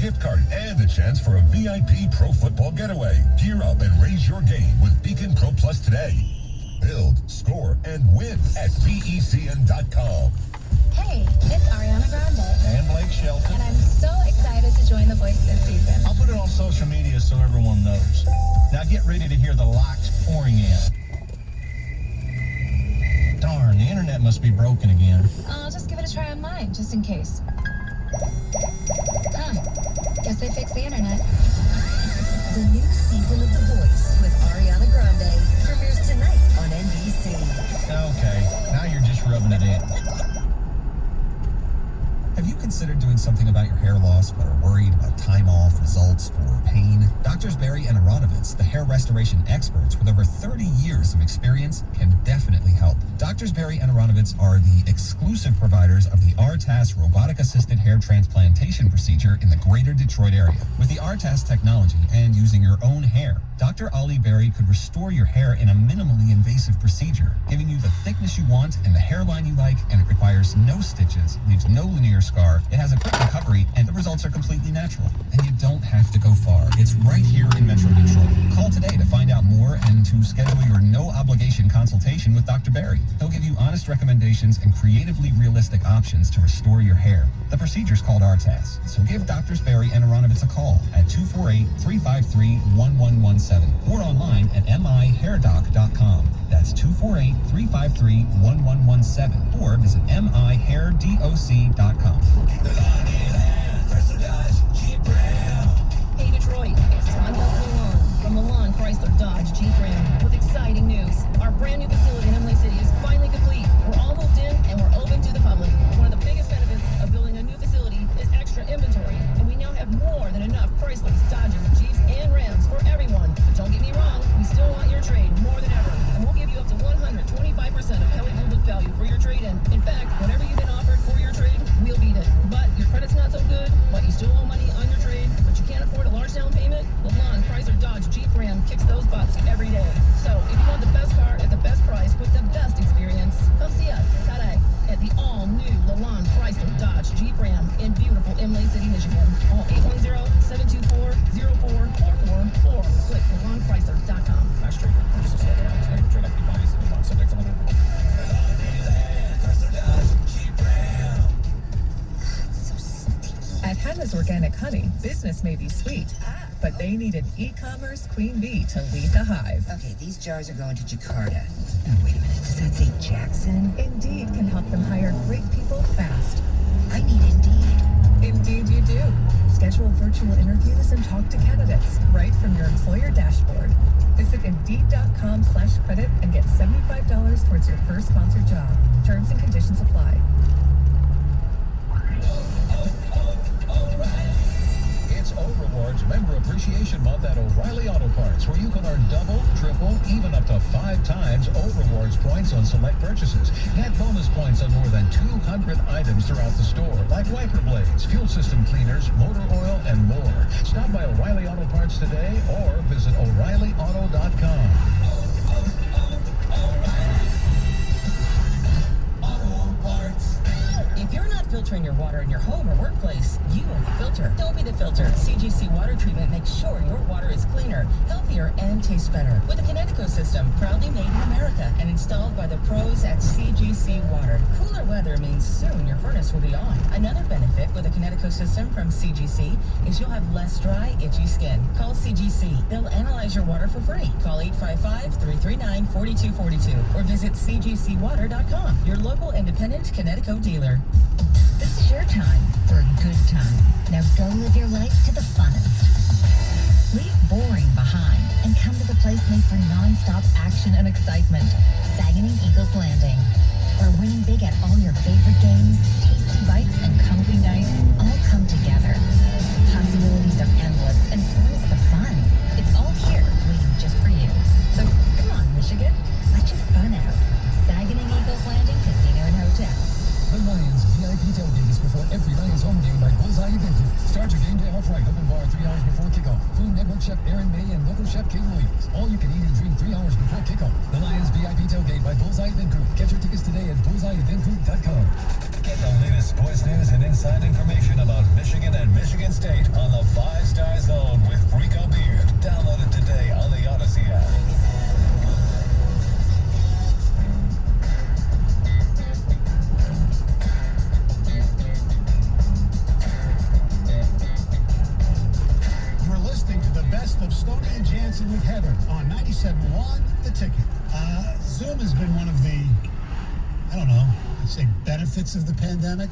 gift card, and a chance for a VIP pro football getaway. Gear up and raise your game with Beacon Pro Plus today. Build, score, and win at BECN.com. Hey, it's Ariana Grande. And Blake Shelton. And I'm so excited to join The Voice this season. I'll put it on social media so everyone knows. Now get ready to hear the locks pouring in. Darn, the internet must be broken again. I'll just give it a try on mine, just in case. Huh. Guess they fixed the internet. The new season of The Voice with Ariana Grande premieres tonight on NBC. Okay, now you're just rubbing it in. Have you considered doing something about your hair loss but are worried about time off, results, or pain? Doctors Barry and Aronovitz, the hair restoration experts with over 30 years of experience, can definitely help. Doctors Barry and Aronovitz are the exclusive providers of the RTAS robotic-assisted hair transplantation procedure in the greater Detroit area. With the RTAS technology and using your own hair, Dr. Ollie Berry could restore your hair in a minimally invasive procedure, giving you the thickness you want and the hairline you like, and it requires no stitches, leaves no linear scar, it has a quick recovery, and the results are completely natural. And you don't have to go far. It's right here in Metro Detroit. Call today to find out more and to schedule your no-obligation consultation with Dr. Berry. He'll give you honest recommendations and creatively realistic options to restore your hair. The procedure's called RTAS, so give Doctors Berry and Aronovitz a call at 248-353-1117 or online at mihairdoc.com. That's 248-353-1117 or visit mihairdoc.com. Hey Detroit, it's time to Milan from Milan Chrysler Dodge Jeep Ram with exciting news. Our brand new facility in Emily City is finally complete. We're all moved in and we're open to the public. One of the biggest benefits of building a new facility is extra inventory, and we now have more than enough Chryslers, Dodges, Jeeps, and Rams for everyone. But don't get me wrong, we still want your trade more than ever, and we'll give you up to 125% of Kelly Blue Book value for your trade-in. In fact, whatever you've been offered for your trade, we'll beat it. But your credit's not so good, but you still owe money on your trade, but you can't afford a large down payment? Milan Chrysler Dodge Jeep Ram kicks those butts every day. So if you want the best car at the best price with the best experience, come see us today at the all-new Milan Chrysler Dodge Jeep Ram in beautiful Emily City, Michigan. Call 810-724-0444 or click MilanChrysler.com. Nice trade. Purchase of select items. Trade equity values in the subject to limit. At Hannah's Organic Honey, business may be sweet, but they need an e-commerce queen bee to lead the hive. Okay, these jars are going to Jakarta. Oh, wait a minute, does that say Jackson? Indeed can help them hire great people fast. I need Indeed. Indeed you do. Schedule virtual interviews and talk to candidates right from your employer dashboard. Visit Indeed.com/credit and get $75 towards your first sponsored job. Terms and conditions apply. It's O-Rewards Member Appreciation Month at O'Reilly Auto Parts, where you can earn double, triple, even up to 5 times O-Rewards points on select purchases. Get bonus points on more than 200 items throughout the store, like wiper blades, fuel system cleaners, motor oil, and more. Stop by O'Reilly Auto Parts today or visit O'ReillyAuto.com. If you're not filtering your water in your home or workplace, you are the filter. Don't be the filter. CGC Water Treatment makes sure your water is cleaner, healthier, and tastes better. With a Kinetico system proudly made in America and installed by the pros at CGC Water. Cooler weather means soon your furnace will be on. Another benefit with a Kinetico system from CGC is you'll have less dry, itchy skin. Call CGC. They'll analyze your water for free. Call 855-339-4242 or visit cgcwater.com, your local independent Kinetico dealer. This is your time for a good time. Now go live your life to the funnest. Leave boring behind and come to the place made for non-stop action and excitement. Saginaw Eagles Landing. Where winning big at all your favorite games, tasty bites, and comfy nights all come together. Possibilities are endless, and so is the fun. It's all here waiting just for you. So come on, Michigan. Let your fun out. Saginaw Eagles Landing Casino and Hotel. The Lions VIP tailgate is before every Lions home game by Bullseye Event Group. Start your game day off right. Open bar 3 hours before kickoff. Food Network Chef Aaron May and local chef Kate Williams. All you can eat and drink 3 hours before kickoff. The Lions VIP tailgate by Bullseye Event Group. Get your tickets today at bullseyeeventgroup.com. Get the latest sports news and inside information about Michigan and Michigan State on the 5-Star Zone with Rico Beard. Download it today on the Odyssey app. You're listening to the best of Stoney and Jansen with Heather on 97.1 The Ticket. Zoom has been one of the, I don't know, I'd say benefits of the pandemic.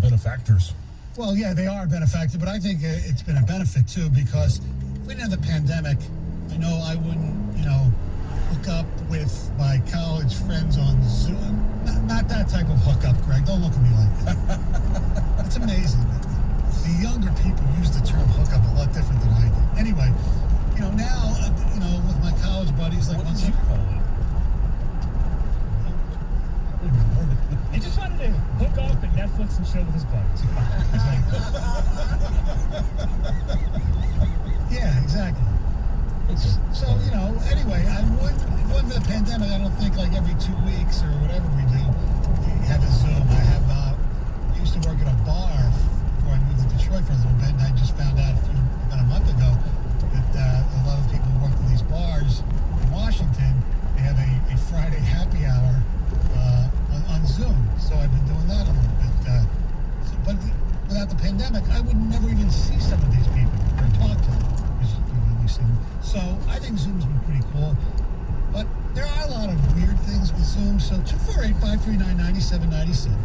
Benefactors. Well, yeah, they are a benefactor, but I think it's been a benefit too, because if we didn't have the pandemic, I know I wouldn't, hook up with my college friends on Zoom. Not that type of hookup, Greg. Don't look at me like that. It's amazing. The younger people use the term hookup a lot different than I do. Anyway, now, with my college buddies, like, What did you call it? He just wanted to hook up and Netflix and chill with his buddies. Yeah, exactly. So, anyway, if it wasn't for the pandemic, I don't think like every 2 weeks or whatever we do, we have a Zoom. I used to work at a bar before I moved to Detroit for a little bit, and I just found out about a month ago that a lot of people who work at these bars in Washington, they have a Friday happy hour on Zoom. So I've been doing that a little bit. But without the pandemic, I would never even see some of these people or talk to them. So I think Zoom's been pretty cool. But there are a lot of weird things with Zoom. So 248-539-9797.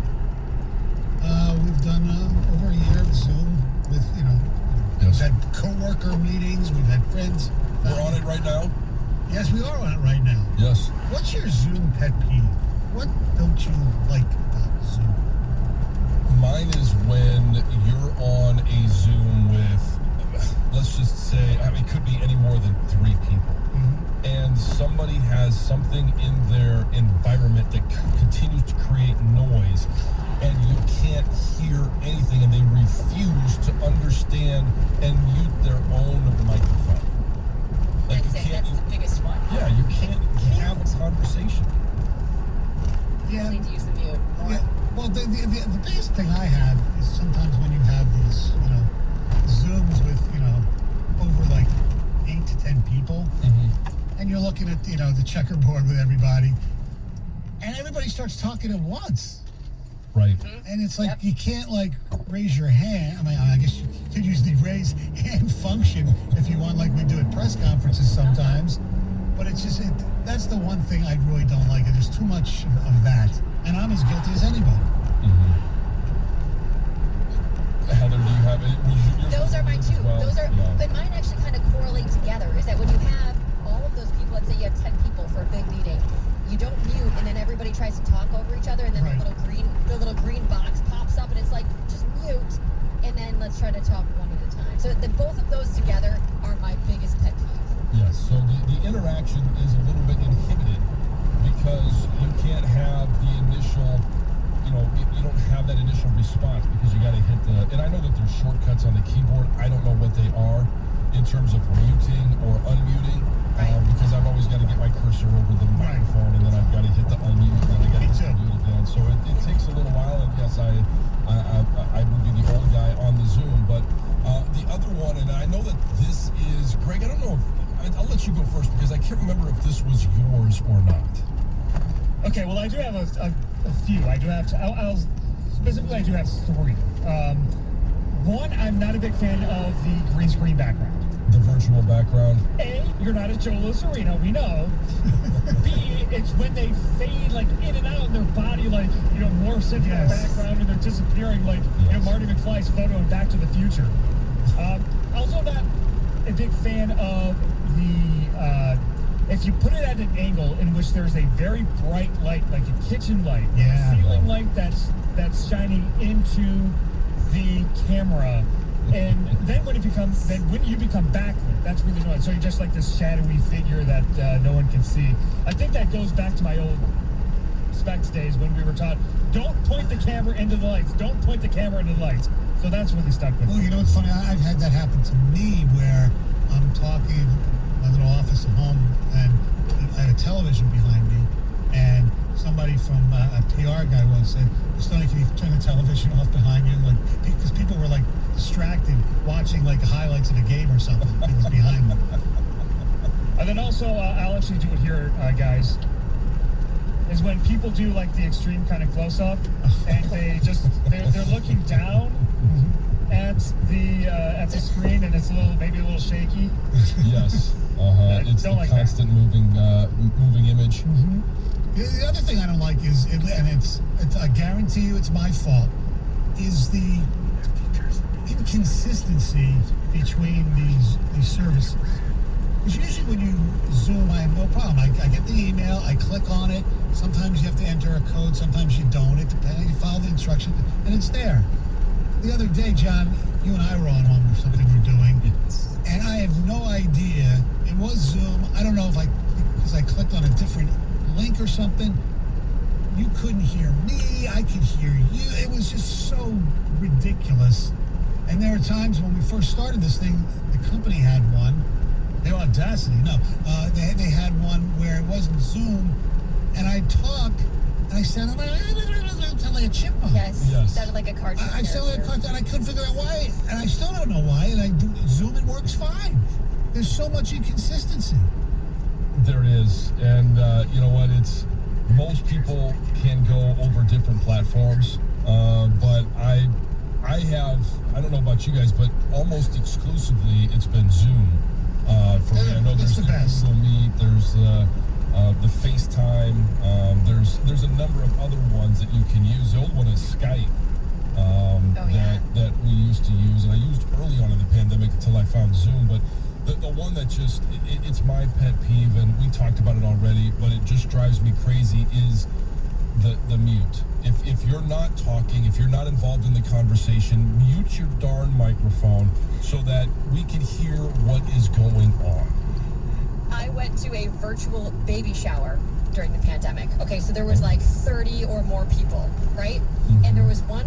We've done over a year of Zoom with, Yes. we've had co-worker meetings, we've had friends. We're on it right now? Yes, we are on it right now. Yes. What's your Zoom pet peeve? What don't you like about Zoom? Mine is when you're on a Zoom with, let's just say, it could be any more than 3 people. Mm-hmm. And somebody has something in their environment that continues to create noise, and you can't hear anything, and they refuse to understand and mute their own microphone. Like That's the biggest one. Yeah, you can't have a conversation. Yeah. Need to use the mute more. Yeah. Well, the biggest thing I have is sometimes when you have these, Zooms with, over like 8 to 10 people, and you're looking at, the checkerboard with everybody, and everybody starts talking at once. Right. And it's like, you can't like raise your hand. I mean, I guess you could use the raise hand function if you want, like we do at press conferences sometimes. But it's just, that's the one thing I really don't like. There's too much of that. And I'm as guilty as anybody. Heather, do you have it? Those are my two. Well, But mine actually kind of correlate together. Is that when you have all of those people, let's say you have 10 people for a big meeting, you don't mute, and then everybody tries to talk over each other, and then Right. the little green box pops up, and it's like, just mute, and then let's try to talk one at a time. So both of those together are my biggest pet peeve. Yes, so the interaction is a little bit inhibited because you can't have the initial, you don't have that initial response because you got to hit and I know that there's shortcuts on the keyboard. I don't know what they are in terms of muting or unmuting, because I've always got to get my cursor over the microphone, and then I've got to hit the unmute, and then I got to hit the mute again. So it takes a little while, and yes, I would be the old guy on the Zoom, but the other one, and I know that this is, Greg, I don't know if, I'll let you go first because I can't remember if this was yours or not. Okay, well, I do have a few. I do have, specifically, I do have 3. One, I'm not a big fan of the green screen background. The virtual background. A, you're not at Joe Arena, we know. B, it's when they fade like in and out and their body like, morphs into the background and they're disappearing like, Marty McFly's photo in Back to the Future. Also not a big fan of the, if you put it at an angle in which there's a very bright light, like a kitchen light, a ceiling light that's shining into the camera, and then when you become backlit, that's really annoying. So you're just like this shadowy figure that no one can see. I think that goes back to my old specs days when we were taught, don't point the camera into the lights. Don't point the camera into the lights. So that's really stuck with me. Well, it's funny. I've had that happen to me where I'm talking in my little office at home, and I have a television behind me, and somebody from a PR guy once said, Stoney, can you turn the television off behind you? Like, because people were like distracted watching like highlights of a game or something. It was behind them. And then also, I'll actually do it here, guys, is when people do like the extreme kind of close-up and they're looking down at the screen and it's maybe a little shaky. Yes. It's the like constant moving image. The other thing I don't like is, it's I guarantee you it's my fault, is the inconsistency between these services. Because usually when you Zoom, I have no problem. I get the email, I click on it. Sometimes you have to enter a code, sometimes you don't. It depends. You follow the instructions, and it's there. The other day, John, you and I were on one with something we're doing, and I have no idea. It was Zoom. I don't know because I clicked on a different link or something. You couldn't hear me. I could hear you. It was just so ridiculous. And there are times when we first started this thing, the company had one. Their Audacity, no. They had one where it wasn't Zoom, and I'd talk, and I sounded like a chipmunk. Yes. Sounded like a cartoon. I sounded like a cartoon, and I couldn't figure out why, and I still don't know why, and I do Zoom, it works fine. There's so much inconsistency. There is, and you know what? Most people can go over different platforms, but I don't know about you guys, but almost exclusively it's been Zoom. For me, I know there's the Google Meet, there's the FaceTime, there's a number of other ones that you can use. The old one is Skype, that we used to use, and I used early on in the pandemic until I found Zoom. But the one that just it's my pet peeve, and we talked about it already, but it just drives me crazy is the mute. If you're not talking, if you're not involved in the conversation, mute your darn microphone so that we can hear what is going on. I went to a virtual baby shower during the pandemic. Okay, so there was like 30 or more people, right? And there was one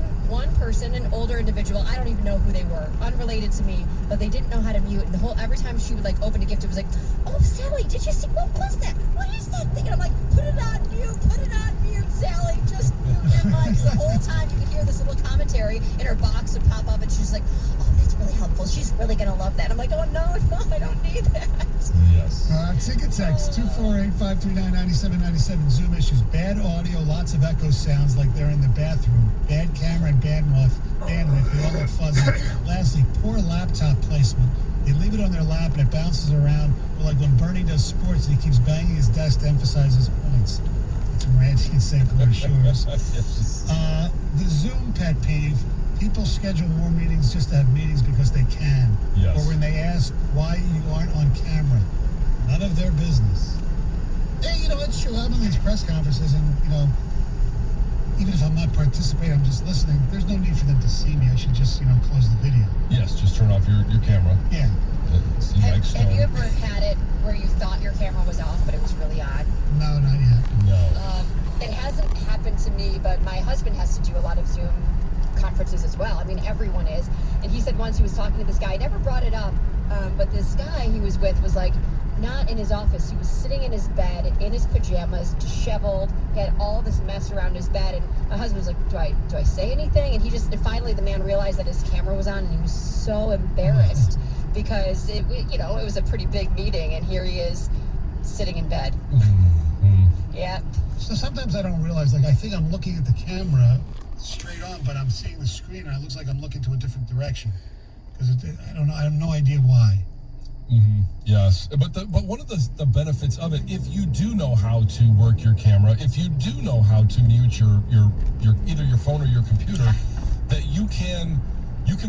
person, an older individual, I don't even know who they were, unrelated to me, but they didn't know how to mute. And every time she would like open a gift, it was like, oh, Sally, did you see, what was that? What is that thing? And I'm like, put it on mute, Sally, just mute your mic. The whole time you could hear this little commentary in her box would pop up, and she's like, oh, that's really helpful. She's really gonna love that. I'm like, oh, no, I don't need that. Yes. Ticket text 248-539-9797. Zoom issues bad audio, lots of echo sounds like they're in the bathroom, bad camera and bandwidth, they all look fuzzy. Lastly, poor laptop placement. They leave it on their lap and it bounces around, like when Bernie does sports and he keeps banging his desk to emphasize his points. It's from Randy in St. Clair Shores. The Zoom pet peeve. People schedule more meetings just to have meetings because they can. Yes. Or when they ask why you aren't on camera. None of their business. Hey, it's true. I'm in these press conferences and, even if I'm not participating, I'm just listening. There's no need for them to see me. I should just, close the video. Yes, just turn off your camera. Yeah. Have you ever had it where you thought your camera was off, but it was really on? No, not yet. No. It hasn't happened to me, but my husband has to do a lot of Zoom conferences as well. I mean, everyone is. And he said once he was talking to this guy, I never brought it up, but this guy he was with was like, not in his office. He was sitting in his bed, in his pajamas, disheveled. He had all this mess around his bed, and my husband was like, do I say anything? And finally the man realized that his camera was on, and he was so embarrassed because it was a pretty big meeting, and here he is sitting in bed. Yeah. So sometimes I don't realize, I think I'm looking at the camera straight on, but I'm seeing the screen, and it looks like I'm looking to a different direction. Because I don't know, I have no idea why. Yes, but one of the benefits of it, if you do know how to work your camera, if you do know how to mute your either your phone or your computer, that you can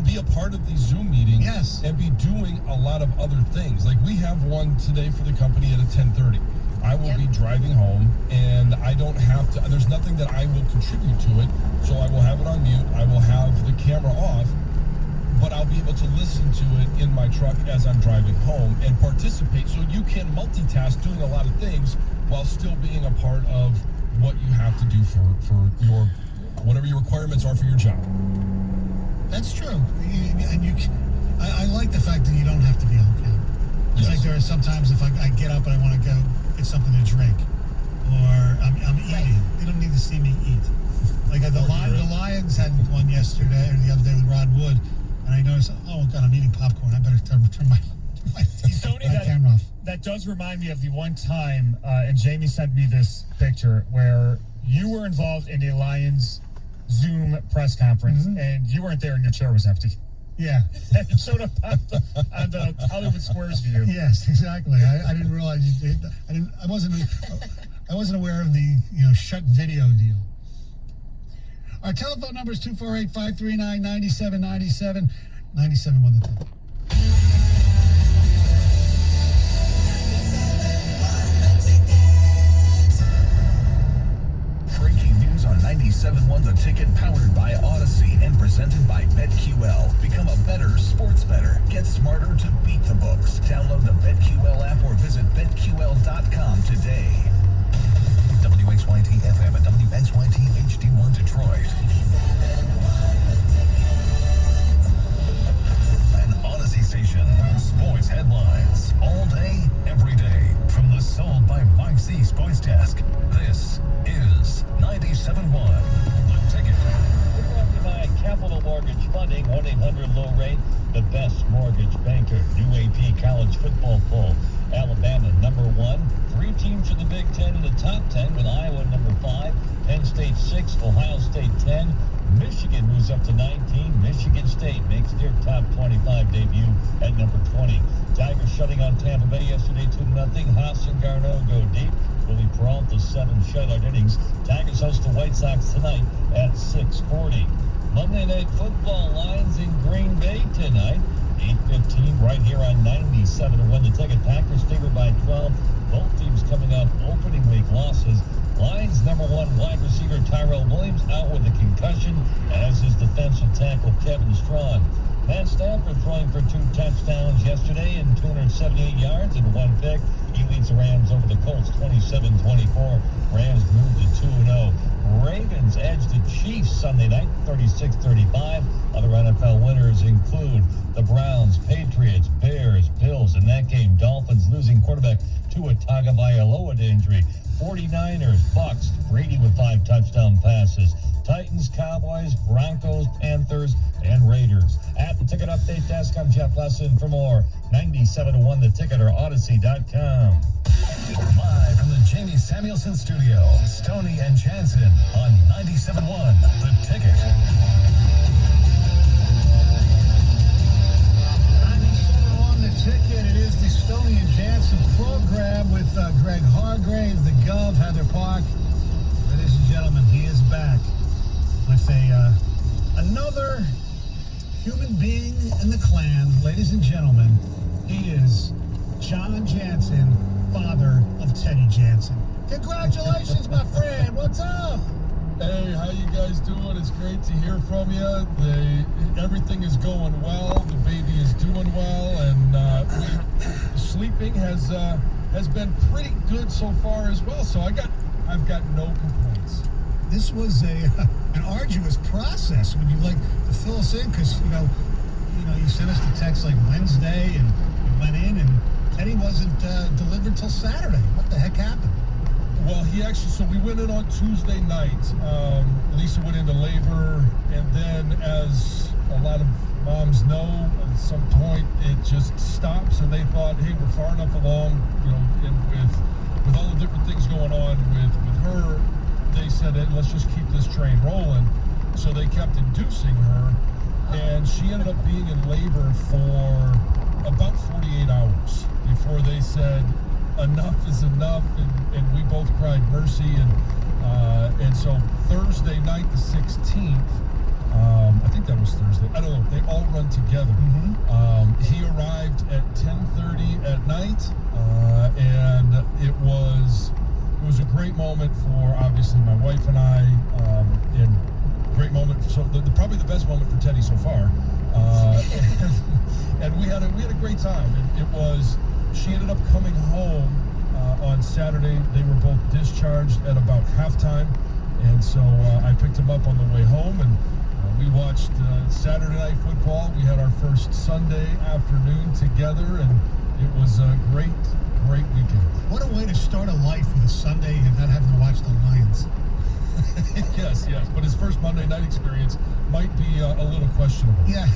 be a part of these Zoom meetings. Yes. And be doing a lot of other things. Like we have one today for the company at 10:30. I will be driving home, and I don't have to. There's nothing that I will contribute to it, so I will have it on mute. I will have the camera off. But I'll be able to listen to it in my truck as I'm driving home and participate. So you can multitask doing a lot of things while still being a part of what you have to do for your whatever your requirements are for your job. That's true. And I like the fact that you don't have to be on camera. It's like there are sometimes if I get up and I want to go get something to drink, or I'm eating. They don't need to see me eat. Like the Lions had one yesterday or the other day with Rod Wood, and I noticed, oh God, I'm eating popcorn. I better turn my camera off. That does remind me of the one time, and Jamie sent me this picture where you were involved in a Lions Zoom press conference, and you weren't there, and your chair was empty. Yeah. And it showed up on the Hollywood Squares view. Yes, exactly. I didn't realize you did. I wasn't aware of the shut video deal. Our telephone number is 248-539-9797. 97 the time. Breaking news on 97.1 The Ticket, powered by Odyssey and presented by BetQL. Become a better sports bettor. Get smarter to beat the books. Download the BetQL app or visit BetQL.com today. WXYT FM and WXYT HD1 Detroit. An Odyssey station. Sports headlines. All day, every day. From the Sold by Mike C Sports Desk. This is 97.1 The Ticket. We're brought to you by Capital Mortgage Funding, 1-800-LOW-RATE, the best mortgage banker. New AP College Football poll. Alabama, number 1. 3 teams in the Big Ten in the top 10, with Iowa number 5, Penn State 6, Ohio State 10. Michigan moves up to 19. Michigan State makes their top 25 debut at number 20. Tigers shutting on Tampa Bay yesterday 2-0. Haas and Garneau go deep. Willie Peralta 7 shutout innings. Tigers host the White Sox tonight at 6:40. Monday Night Football, Lions in Green Bay tonight. 8:15 right here on 97.1 The Ticket. Packers favored by 12. Both teams coming off opening week losses. Lions number 1 wide receiver Tyrell Williams out with a concussion, as is defensive tackle Kevin Strong. Matt Stafford throwing for 2 touchdowns yesterday and 278 yards and 1 pick. He leads the Rams over the Colts 27-24. Rams moved to 2-0. Ravens edged the Chiefs Sunday night 36-35. Other NFL winners include the Browns, Patriots, Bears, Bills. In that game, Dolphins losing quarterback Tua Tagovailoa to injury. 49ers, Bucks, Brady with 5 touchdown passes. Titans, Cowboys, Broncos, Panthers, and Raiders. At the Ticket Update Desk, I'm Jeff Lesson. For more, 97.1 The Ticket or Odyssey.com. Live from the Jamie Samuelson Studio, Stoney and Jansen on 97.1 The Ticket. 97.1 The Ticket. It is the Stoney and Jansen program with Greg Hargrave, the Gov, Heather Park. Ladies and gentlemen, he is back with another human being in the clan. Ladies and gentlemen, he is John Jansen, father of Teddy Jansen. Congratulations, my friend. What's up? Hey, how you guys doing? It's great to hear from you. Everything is going well. The baby is doing well, and sleeping has been pretty good so far as well. So I've got no complaints. This was an arduous process when you like to fill us in, because you sent us the text like Wednesday, and we went in, and Teddy wasn't delivered till Saturday. What the heck happened? Well, so we went in on Tuesday night. Lisa went into labor, and then, as a lot of moms know, at some point it just stops, and they thought, hey, we're far enough along, and with all the different things going on with her, they said, hey, let's just keep this train rolling. So they kept inducing her, and she ended up being in labor for about 48 hours before they said enough is enough, and we both cried mercy, and so Thursday night the 16th, I think that was Thursday, I don't know, they all run together. He arrived at 10:30 at night, and it was a great moment for, obviously, my wife and I, and great moment, probably the best moment for Teddy so far, and we had a great time. She ended up coming home on Saturday. They were both discharged at about halftime, and so I picked him up on the way home, and we watched Saturday Night Football. We had our first Sunday afternoon together, and it was a great great weekend. What a way to start a life with a Sunday and not having to watch the Lions. Yes. But his first Monday night experience might be a little questionable. Yeah,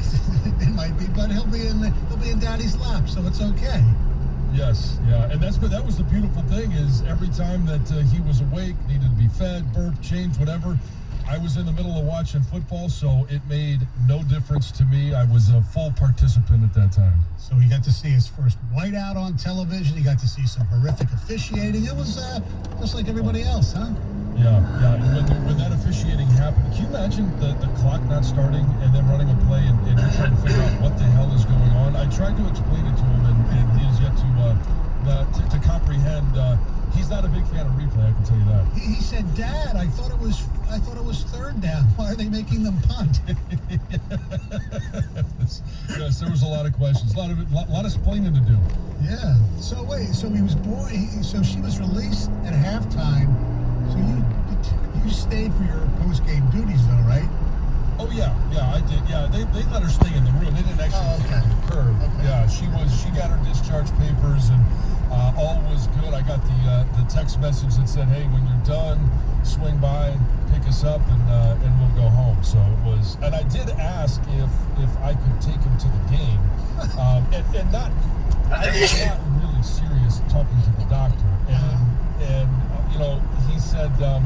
it might be, but he'll be in Daddy's lap, so it's okay. Yes, yeah, and that was the beautiful thing is every time that he was awake, needed to be fed, burped, changed, whatever, I was in the middle of watching football, so it made no difference to me. I was a full participant at that time. So he got to see his first whiteout on television. He got to see some horrific officiating. It was just like everybody else, huh? Yeah. When that officiating happened, can you imagine the clock not starting and then running a play and you're trying to figure out what the hell is going on? I tried to explain it to him, and he has yet to comprehend. He's not a big fan of replay, I can tell you that. He said, "Dad, I thought it was third down. Why are they making them punt?" Yes, there was a lot of questions, a lot of explaining to do. Yeah. So wait, so he was born. So she was released at halftime. So you stayed for your post-game duties, though, right? Oh yeah, I did. Yeah, they let her stay in the room. They didn't actually take her to the curb. Okay. Yeah, she got her discharge papers and all was good. I got the text message that said, "Hey, when you're done, swing by, pick us up, and we'll go home." So it was. And I did ask if I could take him to the game, and not. I was not really serious talking to the doctor, and he said, "No,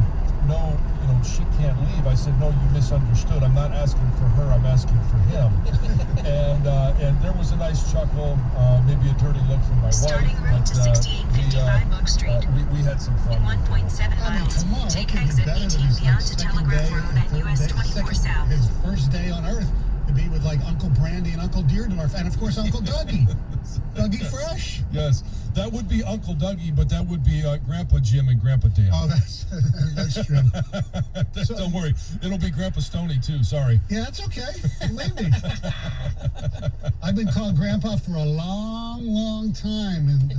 she can't leave." I said, "No, you misunderstood. I'm not asking for her. I'm asking for him." And there was a nice chuckle, maybe a dirty look from my Starting wife. route to 6855 Oak Street. We had some fun. In 1.7 miles, Come on, take what could be exit better than 18 his, beyond to second Telegraph day, Road and third US day, 24 South. His first day on Earth to be with like Uncle Brandy and Uncle Deerdorf, and of course Uncle Dougie. Dougie Fresh. Yes, that would be Uncle Dougie, but that would be Grandpa Jim and Grandpa Dan. Oh, that's true. Don't worry, it'll be Grandpa Stoney too. Sorry. Yeah, that's okay. Believe me. I've been called Grandpa for a long time, and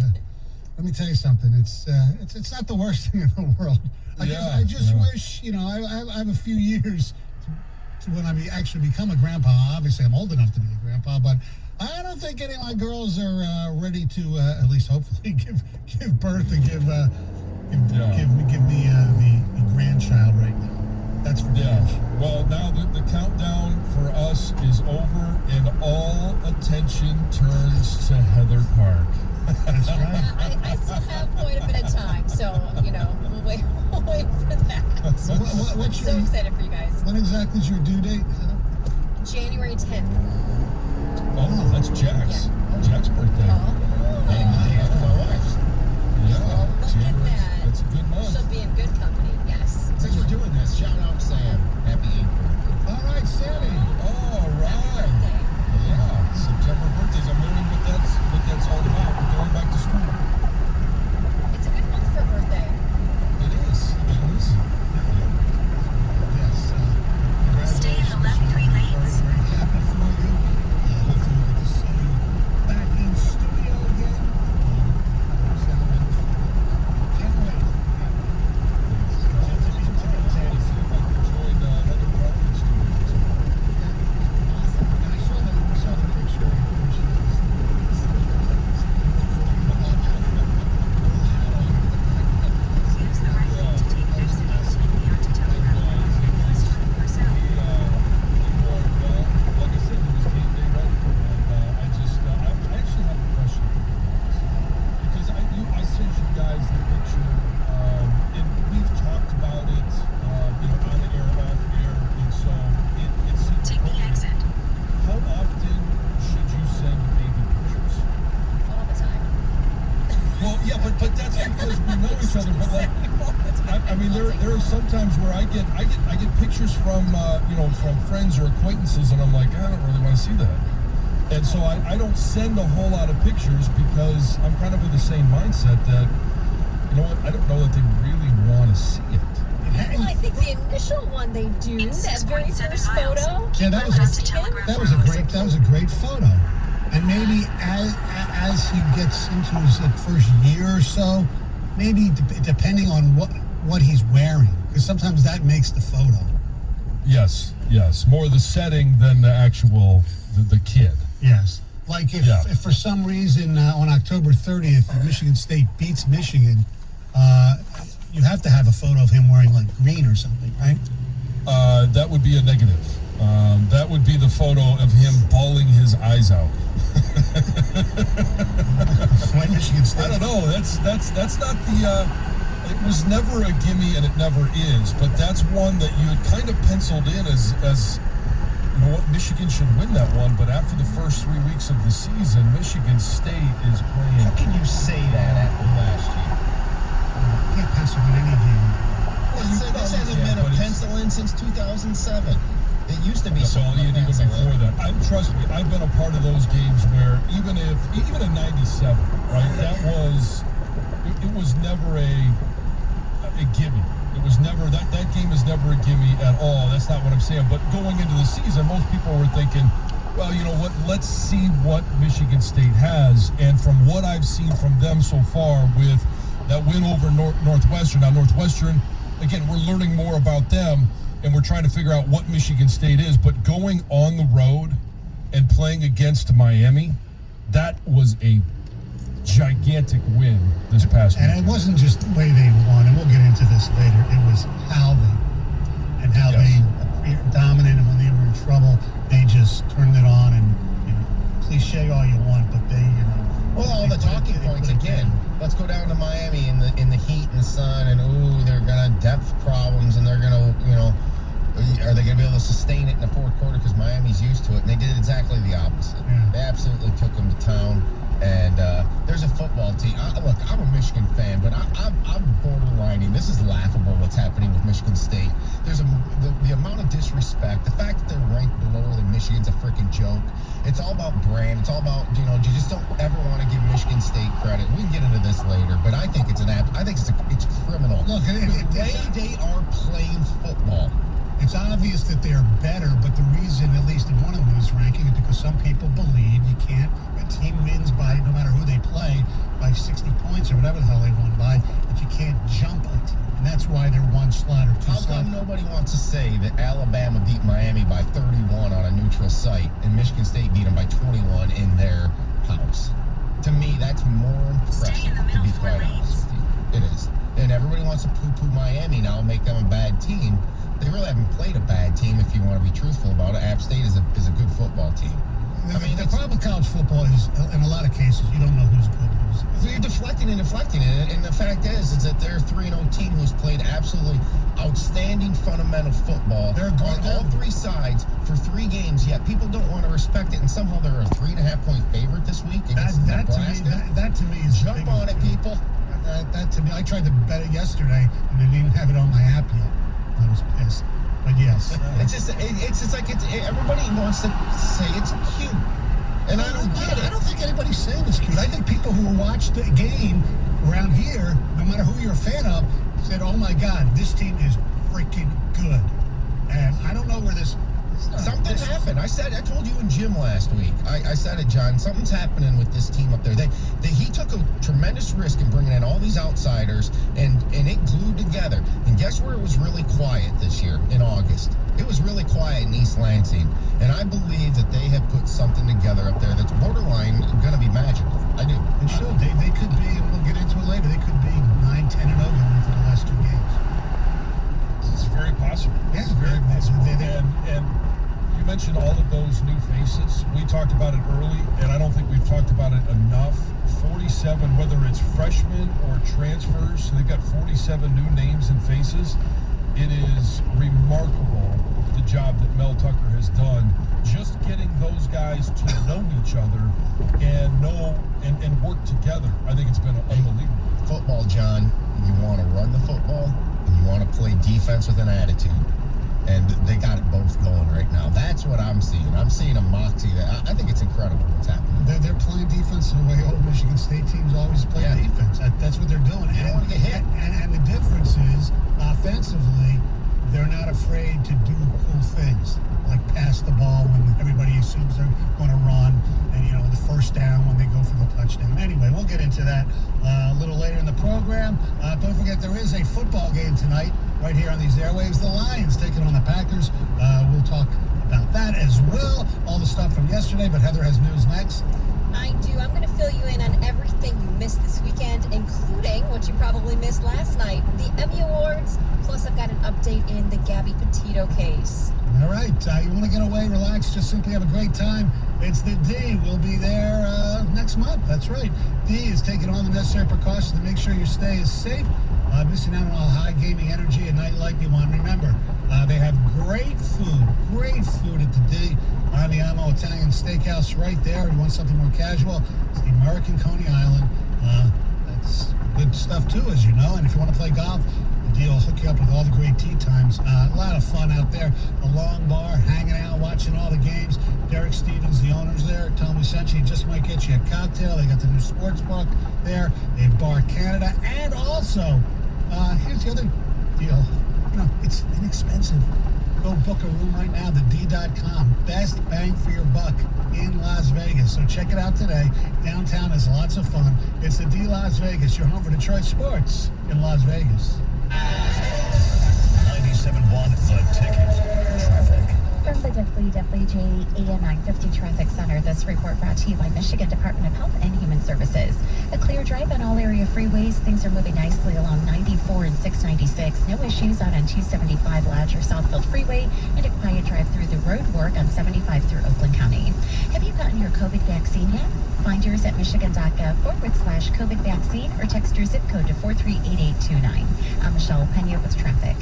let me tell you something. It's not the worst thing in the world. I just wish, I have a few years to when I actually become a grandpa. Obviously, I'm old enough to be a grandpa, but I don't think any of my girls are ready to, at least hopefully, give birth and give me the grandchild right now. That's for damn. Well, now the countdown for us is over, and all attention turns to Heather Park. That's right. I still have quite a bit of time, so we'll wait for that. I'm so excited for you guys. When exactly is your due date, Heather? January 10th. Oh, that's Jack's. Jack's birthday. Well, look at that. That's a good month. She'll be in good company, yes. Since we're doing this, shout out Sam. Happy April. All right, Sammy. All right. Yeah, September birthdays. I'm learning what that's all about. We're going back to school. It's a good month for a birthday. It is. Yes. Stay in the left 3 lanes. Very, very happy for you. Hopefully we get to see you back in studio again. Can't wait. I saw the picture when she Use the right lane to take exit 18 beyond to Telegraph Road and US 24 South. Like I said, it was game day ready, and I actually have a question for you guys, because I sent you guys the picture, and we've talked about it, on the air, off air, and so it seems. Take the exit. How often should you send baby pictures? All the time. Well, yeah, but that's because we know each other. But like, I mean, there are some times where I get pictures from from friends or acquaintances, and I'm like, I don't really want to see that. And so I don't send a whole lot of pictures because I'm kind of in the same mindset that, I don't know that they really want to see it. Well, I think the initial one they do, that very first photo. Yeah, that was a great photo. And maybe as he gets into his first year or so, maybe depending on what he's wearing, because sometimes that makes the photo. Yes, more the setting than the actual the kid. Yes. Like if for some reason on October 30th Michigan State beats Michigan, you have to have a photo of him wearing like green or something, right? That would be a negative. That would be the photo of him bawling his eyes out. Why Michigan State? I don't know. That's not the. It was never a gimme, and it never is. But that's one that you had kind of penciled in as you know what, Michigan should win that one. But after the first 3 weeks of the season, Michigan State is playing. How can you say that after last year? You can't pencil in any game. This hasn't been a pencil in since 2007. It used to be so. Well, even before that. Trust me, I've been a part of those games where even in '97, right? That was it was never a gimme. It was never that game is never a gimme at all. That's not what I'm saying. But going into the season, most people were thinking, well, you know what? Let's see what Michigan State has. And from what I've seen from them so far, with that win over Northwestern. Now Northwestern, again, we're learning more about them. And we're trying to figure out what Michigan State is. But going on the road and playing against Miami, that was a gigantic win this past week. And it wasn't just the way they won, and we'll get into this later. It was how they they dominated when they were in trouble. They just turned it on, and cliche all you want, but they Well, all the talking points again. Let's go down to Miami in the heat and the sun, and they're gonna have depth problems, and they're gonna are they gonna be able to sustain it in the fourth quarter because Miami's used to it? And they did exactly the opposite. Yeah. They absolutely took them to town. And there's a football team. Look, I'm a Michigan fan, but I'm borderlining. This is laughable what's happening with Michigan State. There's the amount of disrespect. The fact that they're ranked lower than Michigan's a freaking joke. It's all about brand. It's all about you just don't ever want to give Michigan State credit. We can get into this later, but I think it's it's criminal. Look, the way they are playing football. It's obvious that they're better, but the reason, at least in one of those rankings, is because some people believe a team wins by, no matter who they play, by 60 points or whatever the hell they won by, but you can't jump a team. And that's why they're one slot or two slots. How come nobody wants to say that Alabama beat Miami by 31 on a neutral site and Michigan State beat them by 21 in their house? To me, that's more impressive, to be quite honest with you. It is. And everybody wants to poo-poo Miami now and make them a bad team. They really haven't played a bad team, if you want to be truthful about it. App State is a good football team. The problem with college football is, in a lot of cases, you don't know who's good. So you're deflecting and the fact is that they're a 3-0 team who's played absolutely outstanding fundamental football on all three sides for 3 games, yet people don't want to respect it, and somehow they're a 3.5 point favorite this week against Nebraska. That to me is jump on it, people. That to me, I tried to bet it yesterday, and I didn't have it on my app yet. I was pissed, but yes. Everybody wants to say it's cute, and I don't get it. I don't think anybody's saying it's cute. I think people who watched the game around here, no matter who you're a fan of, said, "Oh my God, this team is freaking good." And I don't know where this. Something happened. I told you in gym last week. I said it, John. Something's happening with this team up there. He took a tremendous risk in bringing in all these outsiders, and it glued together. And guess where it was really quiet this year in August? It was really quiet in East Lansing. And I believe that they have put something together up there that's borderline going to be magical. I do. It should. They could be, and we'll get into it later, they could be 9-10-0 going into the last 2 games. It's very possible. Yeah, it's very possible. And you mentioned all of those new faces. We talked about it early, and I don't think we've talked about it enough. 47, whether it's freshmen or transfers, so they've got 47 new names and faces. It is remarkable the job that Mel Tucker has done, just getting those guys to know each other and work together. I think it's been unbelievable. Football, John, you want to run the football and you want to play defense with an attitude. And they got it both going right now. That's what I'm seeing. I'm seeing a moxie that I think it's incredible what's happening. They're playing defense the way old Michigan State teams always play defense. That's what they're doing. They don't want to get hit. And the difference is, offensively, they're not afraid to do cool things, like pass the ball when everybody assumes they're going to run, and the first down when they go for the touchdown. Anyway, we'll get into that a little later in the program. Don't forget, there is a football game tonight right here on these airwaves. The Lions taking on the Packers. We'll talk about that as well. All the stuff from yesterday. yesterday, but Heather has news next. I do. I'm going to fill you in on everything you missed this weekend, including what you probably missed last night, the Emmy Awards. Plus, I've got an update in the Gabby Petito case. All right. You want to get away, relax, just simply have a great time. It's the D. We'll be there next month. That's right. D is taking all the necessary precautions to make sure your stay is safe. Missing out on all high gaming energy and nightlife you want. Remember, they have great food at the D on the Amo Italian Steakhouse right there. You want something more casual? It's the American Coney Island. That's good stuff too, as you know. And if you want to play golf, the D will hook you up with all the great tee times. A lot of fun out there. A long bar, hanging out, watching all the games. Derek Stevens, the owner's there. Tell him we sent you. He just might get you a cocktail. They got the new sports book there. They have Bar Canada. And also, here's the other deal. You know, it's inexpensive. Go book a room right now, thed.com. Best bang for your buck in Las Vegas. So check it out today. Downtown is lots of fun. It's the D Las Vegas, your home for Detroit sports in Las Vegas. 97.1 The Ticket. Traffic. From the WWJ AM 950 Traffic Center, this report brought to you by Michigan Department of Health and Human Services. A clear drive on all area freeways. Things are moving nicely along 94 and 696. No issues out on 275 Lodge or Southfield Freeway, and a quiet drive through the road work on 75 through Oakland County. Have you gotten your COVID vaccine yet? Find yours at michigan.gov/COVID vaccine or text your zip code to 438829. I'm Michelle Pena with traffic.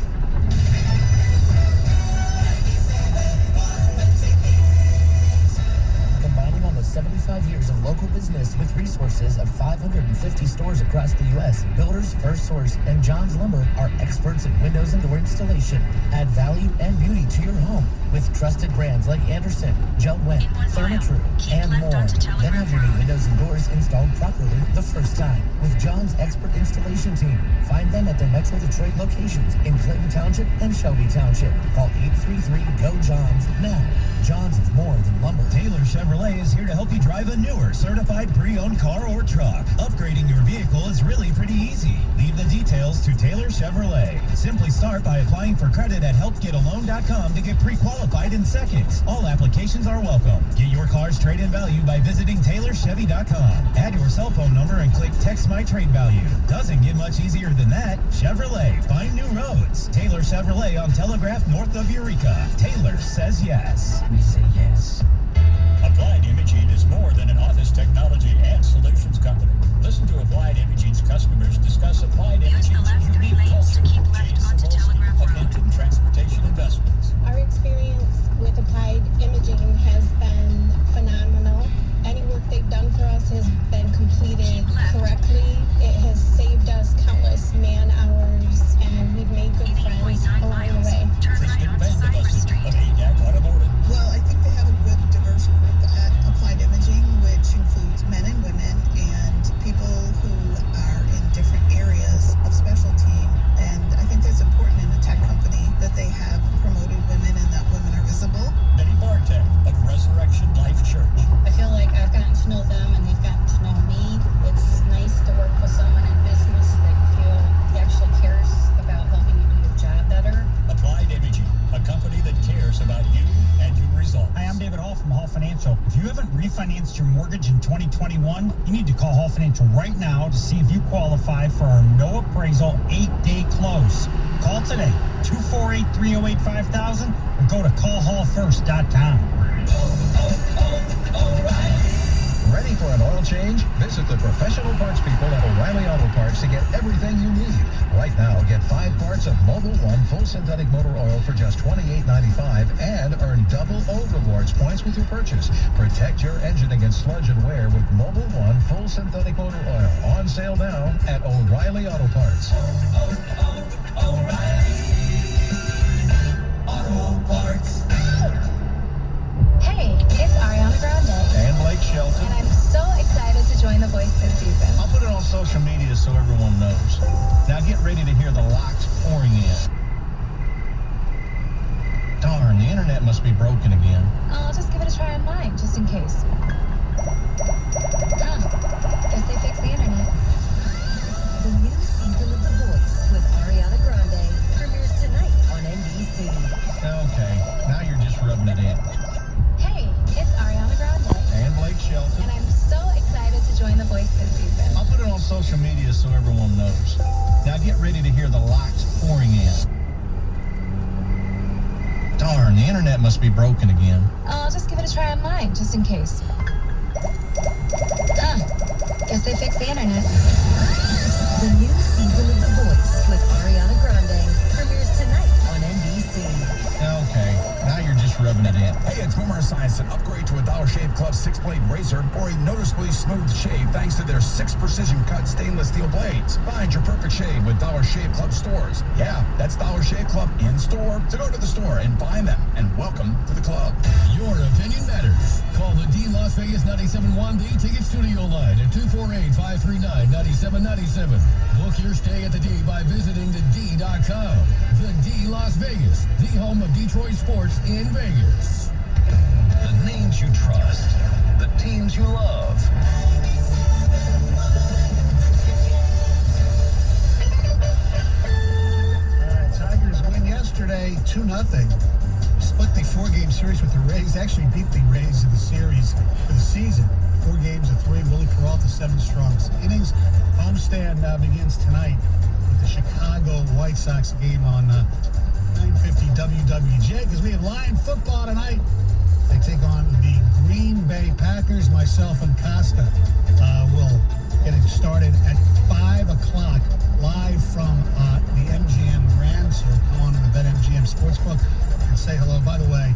Combining almost 75 years of local business with resources of 550 stores across the U.S., Builders First Source and John's Lumber are experts in windows and door installation. Add value and beauty to your home with trusted brands like Anderson, JELD-WEN, Therma-Tru, and more. Then have your new windows and doors installed properly the first time with John's expert installation team. Find them at their Metro Detroit locations in Clinton Township and Shelby Township. Call 833-GO-JOHNS now. John's is more than lumber. Taylor Chevrolet is here to help you drive a newer, certified pre-owned car or truck. Upgrading your vehicle is really pretty easy. Leave the details to Taylor Chevrolet. Simply start by applying for credit at helpgetalone.com to get pre-qualified in seconds. All applications are welcome. Get your car's trade-in value by visiting TaylorChevy.com. Add your cell phone number and click Text My Trade Value. Doesn't get much easier than that. Chevrolet, find new roads. Taylor Chevrolet on Telegraph north of Eureka. Taylor says yes. We say yes. Applied Imaging is more than an office technology and solutions company. Listen to Applied Imaging's customers discuss Applied Imaging's unique culture and transportation investments. Our experience with Applied Imaging has been phenomenal. Any work they've done for us has been completed correctly. It has saved us countless man hours, and we've made good friends along the way. Well, I think they have a good diverse group at Applied Imaging, which includes men and women and people who are in different areas of specialty. And I think that's important in a tech company that they have promoted women and that women are visible. Betty Bartek of Resurrection Life Church. I feel like I've gotten to know them and they've gotten to know me. It's nice to work with someone in business that you feel he actually cares about helping you do your job better. Applied Imaging, a company that cares about you and your results. Hi, I'm David Hall from Hall Financial. If you haven't refinanced your mortgage in 2021, you need to call Hall Financial right now to see if you qualify for our no appraisal 8-day close. Call today, 248-308-5000, or go to callhallfirst.com. Ready for an oil change? Visit the professional parts people at O'Reilly Auto Parts to get everything you need. Right now, get 5 quarts of Mobil 1 full synthetic motor oil for just $28.95 and earn double O rewards points with your purchase. Protect your engine against sludge and wear with Mobil 1 full synthetic motor oil. On sale now at O'Reilly Auto Parts. O'Reilly Auto Parts. Hey, it's Ariana Grande. And Blake Shelton. And I'm so excited to join The Voice this season. I'll put it on social media so everyone knows. Now get ready to hear the locks pouring in. Darn, the internet must be broken again. I'll just give it a try on mine, just in case. Guess they fixed the internet. The new season of The Voice with Ariana Grande premieres tonight on NBC. Okay, now you're just rubbing it in. Hey, it's Ariana Grande. Shelton. And I'm so excited to join the voice this season. I'll put it on social media so everyone knows. Now get ready to hear the locks pouring in. Darn, the internet must be broken again. I'll just give it a try on mine, just in case. Guess they fixed the internet. The new season of The Voice with Ariana Grande premieres tonight on NBC. Okay, now you're just rubbing it in. Hey, it's Homer Science. Upgrade to a Dollar Shave Club 6-blade razor for a noticeably smooth shave thanks to their 6 precision-cut stainless steel blades. Find your perfect shave with Dollar Shave Club stores. Yeah, that's Dollar Shave Club in store. So go to the store and find them. And welcome to the club. Your opinion matters. Call the D Las Vegas 97.1 D Ticket Studio line at 248-539-9797. Book your stay at the D by visiting thed.com. The D Las Vegas, the home of Detroit sports in Vegas. The names you trust. The teams you love. All right, Tigers win yesterday 2-0. Split the 4-game series with the Rays. Actually beat the Rays in the series for the season. 4 games of 3. Willie Peralta, 7 strong innings. Homestand begins tonight with the Chicago White Sox game on 950 WWJ because we have Lion football tonight. They take on the Green Bay Packers. Myself and Costa will get it started at 5 o'clock live from the MGM Grand. So come on to the BetMGM Sportsbook and say hello. By the way,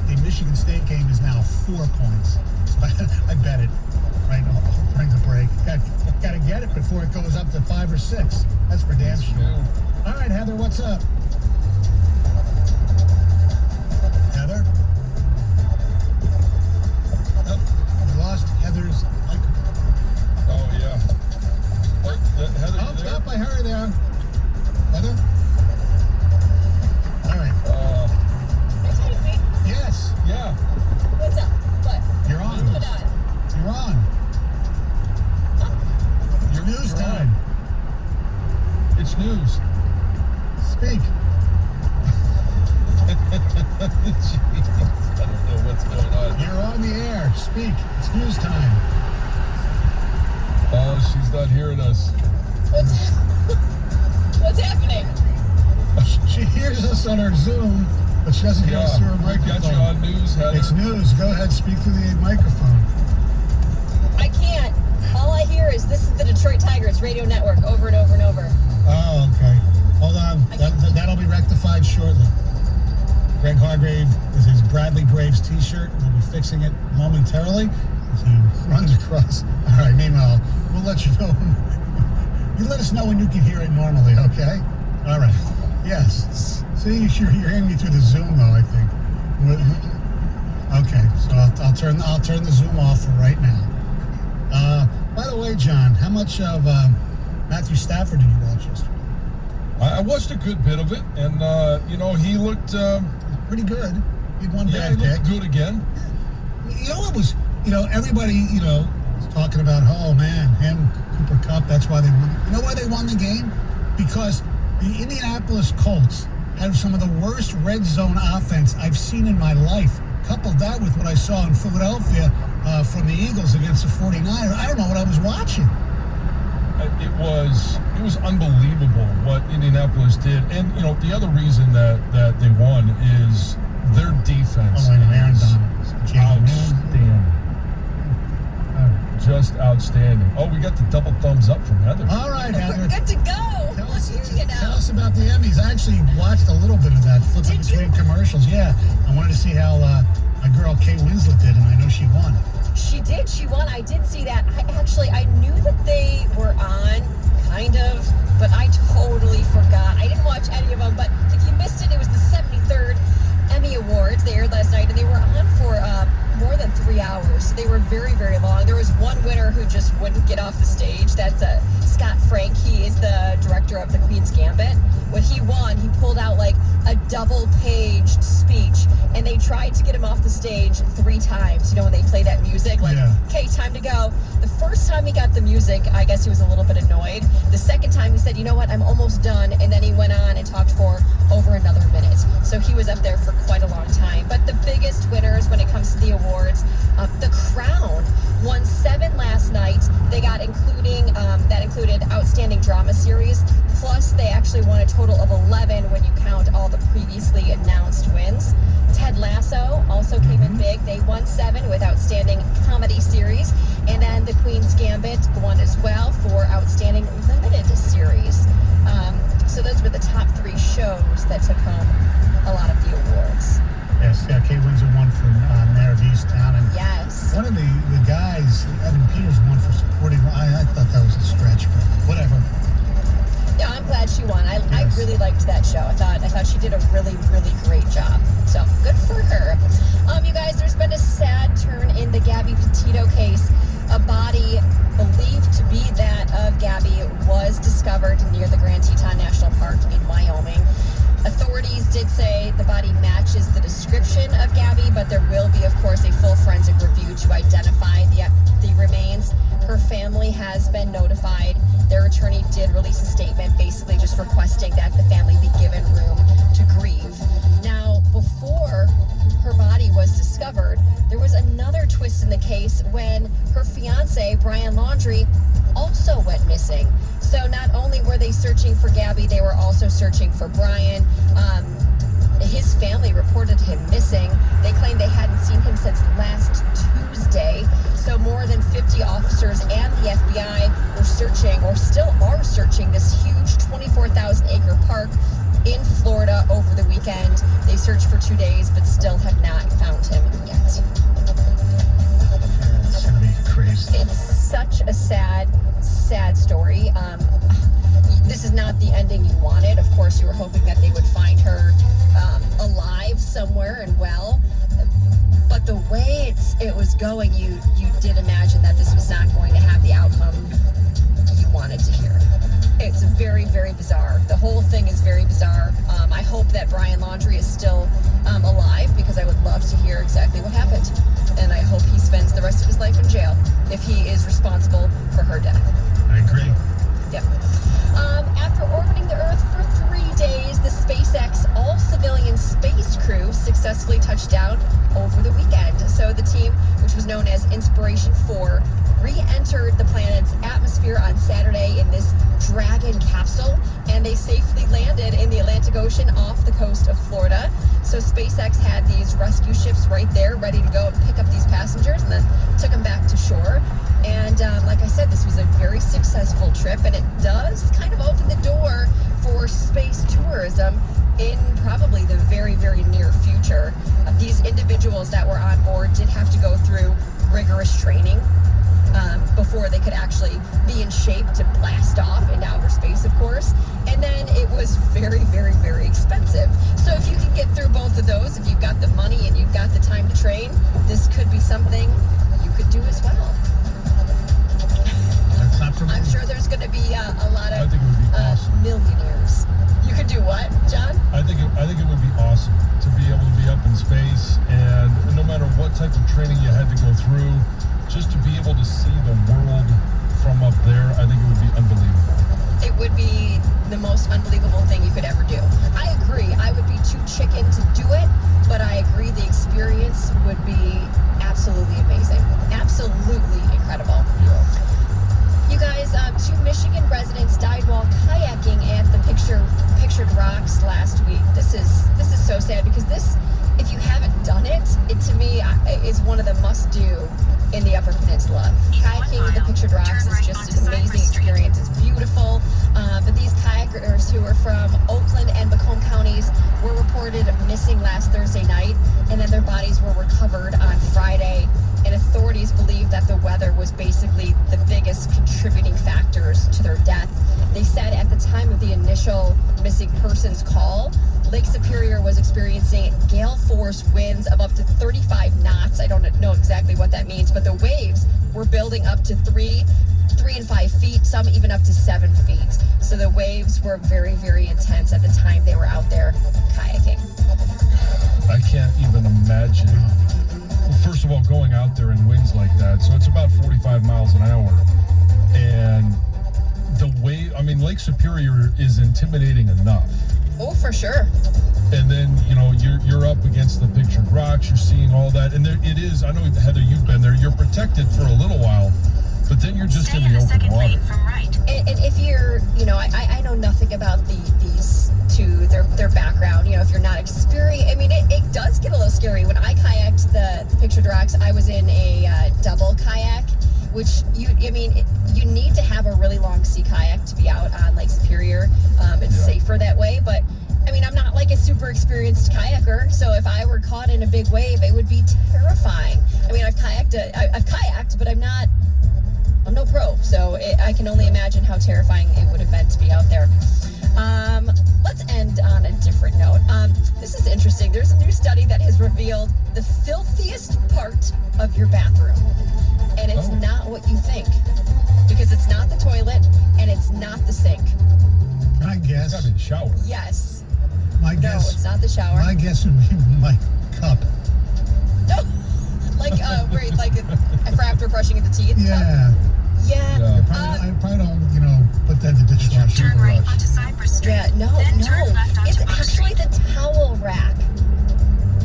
the Michigan State game is now 4 points. So I bet it right during the break. Got to get it before it goes up to 5 or 6. That's for damn sure. All right, Heather, what's up? Heather? Oh, we lost Heather's microphone. Oh, yeah. Heather, you there? I heard her there. Heather? All right. Yes. Yeah. What's up? What? You're on. What's going on? You're on. Your news time. It's news. Speak. Jeez, I don't know what's going on. You're on the air. Speak. It's news time. Oh, she's not hearing us. What's happening? She hears us on our Zoom, but she doesn't hear us through her microphone. Got you on news, Heather. It's news. Go ahead. Speak through the microphone. I can't. All I hear is this is the Detroit Tigers radio network over and over and over. Oh, okay. Hold on. That'll be rectified shortly. Greg Hargrave with his Bradley Braves t-shirt. We'll be fixing it momentarily as he runs across. All right, meanwhile, we'll let you know. You let us know when you can hear it normally, okay? All right. Yes. See, you're hearing me through the Zoom, though, I think. Okay, so I'll turn the Zoom off for right now. By the way, John, how much of Matthew Stafford did you watch yesterday? I watched a good bit of it, and, he looked... pretty good. He had one he bad looked pick. good again. You know what was, everybody, was talking about, oh, man, him, Cooper Kupp, that's why they won. You know why they won the game? Because the Indianapolis Colts have some of the worst red zone offense I've seen in my life. Coupled that with what I saw in Philadelphia from the Eagles against the 49ers. I don't know what I was watching. It was unbelievable what Indianapolis did. And, the other reason that they won is their defense. Oh, and Aaron Donald. Outstanding. Just outstanding. Oh, we got the double thumbs up from Heather. All right, Heather. We're good to go. Tell us about the Emmys. I actually watched a little bit of that, flipping between commercials. Yeah, I wanted to see how my girl Kate Winslet did, and I know she won. She did. She won. I did see that. I knew that they were on, kind of, but I totally forgot. I didn't watch any of them, but if you missed it, it was the 73rd Emmy Awards. They aired last night, and they were on for more than 3 hours. So they were very, very long. There was one winner who just wouldn't get off the stage. That's Scott Frank. He is the director of The Queen's Gambit. When he won, he pulled out like a double-paged speech, and they tried to get him off the stage 3 times. You know, when they play that music, like, okay, time to go. The first time he got the music, I guess he was a little bit annoyed. The second time he said, you know what, I'm almost done, and then he went on and talked for over another minute. So he was up there for quite a long time. But the biggest winners when it comes to the awards, The Crown won 7 last night. They got that included Outstanding Drama Series, plus they actually won a total of 11 when you count all the previously announced wins. Ted Lasso also came in big. They won 7 with Outstanding Comedy Series, and then The Queen's Gambit won as well for Outstanding Limited Series. So those were the top 3 shows that took home a lot of the awards. Yes, Kate Winslet won for Mayor of Easttown. And yes. One of the guys, Evan Peters, won for supporting. I thought that was a stretch, but whatever. Yeah, I'm glad she won. I really liked that show. I thought she did a really, really great job. So good for her. You guys, there's been a sad turn in the Gabby Petito case. A body believed to be that of Gabby was discovered near the Grand Teton National Park in Wyoming. Authorities did say the body matches the description of Gabby, but there will be, of course, a full forensic review to identify the remains. Her family has been notified. Their attorney did release a statement basically just requesting that the family be given room to grieve. Now, before her body was discovered, there was another twist in the case when her fiance, Brian Laundrie, also went missing. So not only were they searching for Gabby, they were also searching for Brian. His family reported him missing. They claimed they hadn't seen him since last Tuesday. So more than 50 officers and the FBI were searching, or still are searching, this huge 24,000-acre park in Florida over the weekend. They searched for 2 days, but still have not found him yet. It's going to be crazy. It's such a sad story. This is not the ending you wanted. Of course, you were hoping that they would find her alive somewhere and well. But the way it was going, you did imagine that this was not going to have the outcome you wanted to hear. It's very, very bizarre. The whole thing is very bizarre. I hope that Brian Laundrie is still alive, because I would love to hear exactly what happened. And I hope he spends the rest of his life in jail if he is responsible for her death. I agree. Yep. After orbiting the Earth for 3 days, the SpaceX all-civilian space crew successfully touched down over the weekend. So the team, which was known as Inspiration 4, re-entered the planet's atmosphere on Saturday in this Dragon capsule, and they safely landed in the Atlantic Ocean off the coast of Florida. So SpaceX had these rescue ships right there ready to go and pick up these passengers, and then took them back to shore. And like I said, this was a very successful trip, and it does kind of open the door for space tourism in probably the very, very near future. These individuals that were on board did have to go through rigorous training before they could actually be in shape to blast off into outer space, of course. And then it was very, very, very expensive. So if you can get through both of those, if you've got the money and you've got the time to train, this could be something you could do as well. That's not for me. I'm sure there's going to be a lot of millionaires. You could do what, John? I think it would be awesome to be able to be up in space, and no matter what type of training you had to go through, just to be able to see the world from up there, I think it would be unbelievable. It would be the most unbelievable thing you could ever do. I agree. I would be too chicken to do it, but I agree the experience would be absolutely amazing. Absolutely incredible. Yeah. You guys, 2 Michigan residents died while kayaking at the Pictured Rocks last week. This is so sad, because this, if you haven't done it, to me is one of the must-do in the Upper Peninsula. Kayaking at the Pictured Rocks is just an amazing experience. It's beautiful. But these kayakers who are from Oakland and Macomb counties were reported missing last Thursday night, and then their bodies were recovered on Friday. And authorities believe that the weather was basically the biggest contributing factors to their death. They said at the time of the initial missing persons call, Lake Superior was experiencing gale force winds of up to 35 knots. I don't know exactly what that means, but the waves were building up to 3 3 and 5 feet, some even up to 7 feet. So the waves were very, very intense at the time they were out there kayaking. I can't even imagine. Well, first of all, going out there in winds like that, so it's about 45 miles an hour. And the wave, I mean, Lake Superior is intimidating enough. Oh, for sure. And then, you know, you're up against the pictured rocks, you're seeing all that. And there it is, I know, Heather, you've been there, you're protected for a little while, but then you're just in the open water. And if you're, you know, I know nothing about these two, their background. You know, if you're not experienced, I mean, it does get a little scary. When I kayaked the pictured rocks, I was in a double kayak, which you need to have a really long sea kayak to be out on Lake Superior. It's safer that way, but I mean, I'm not like a super experienced kayaker, so if I were caught in a big wave, it would be terrifying. I mean, I've kayaked, but I'm no pro, so I can only imagine how terrifying it would have been to be out there. Let's end on a different note. This is interesting. There's a new study that has revealed the filthiest part of your bathroom, and it's not what you think, because it's not the toilet and it's not the sink. Can I guess? It's gotta be the shower. Yes. My guess. No, it's not the shower. My guess would be my cup. No, like for after brushing of the teeth. Yeah. Yeah. I probably don't, you know, put that in the dishwasher. Turn right onto Cypress Street. Yeah, no. Turn left onto It's Oak actually Street. the towel rack.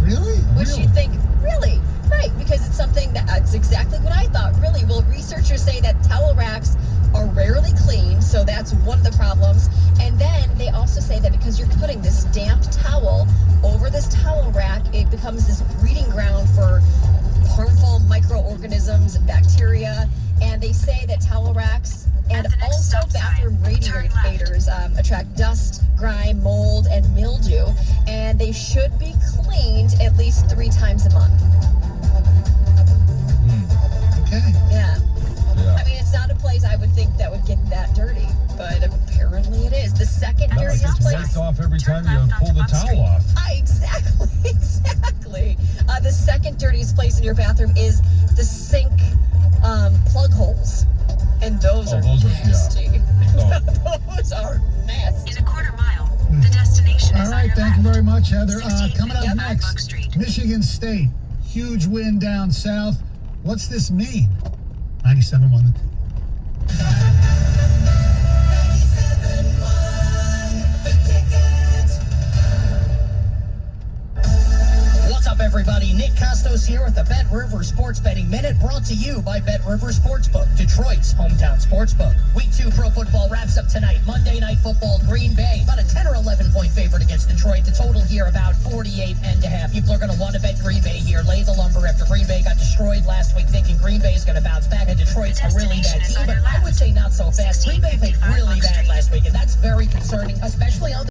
Really? Which you think, really? Right, because it's something that's exactly what I thought. Really? Well, researchers say that towel racks are rarely cleaned, so that's one of the problems. And then they also say that because you're putting this damp towel over this towel rack, it becomes this breeding ground for harmful microorganisms and bacteria. And they say that towel racks and also bathroom radiators attract dust, grime, mold, and mildew. And they should be cleaned at least 3 times a month. Okay. Yeah. I mean, it's not a place I would think that would get that dirty, but apparently it is. The second dirtiest It's place. wiped off every time you pull the towel off. Exactly. The second dirtiest place in your bathroom is the sink plug holes, and those are nasty. Those are nasty. In a quarter mile, the destination is All right, thank you very much, Heather. 16 Coming up feet up next, Buck Street. Michigan State. Huge win down south. What's this mean? 97.1 What's up, everybody? Nick Costos here with the Bet River Sports Betting Minute, brought to you by Bet River Sportsbook, Detroit's hometown sportsbook. Week 2 pro football wraps up tonight. Monday Night Football, Green Bay, about a 10 or 11 point favorite against Detroit. The total here about 48.5. People are going to want to bet Green Bay here. Lay the lumber after Green Bay got destroyed last week, thinking Green Bay is going to bounce back, and Detroit's a really bad team, but I would say not so fast. Green Bay played really bad last week, and that's very concerning, especially on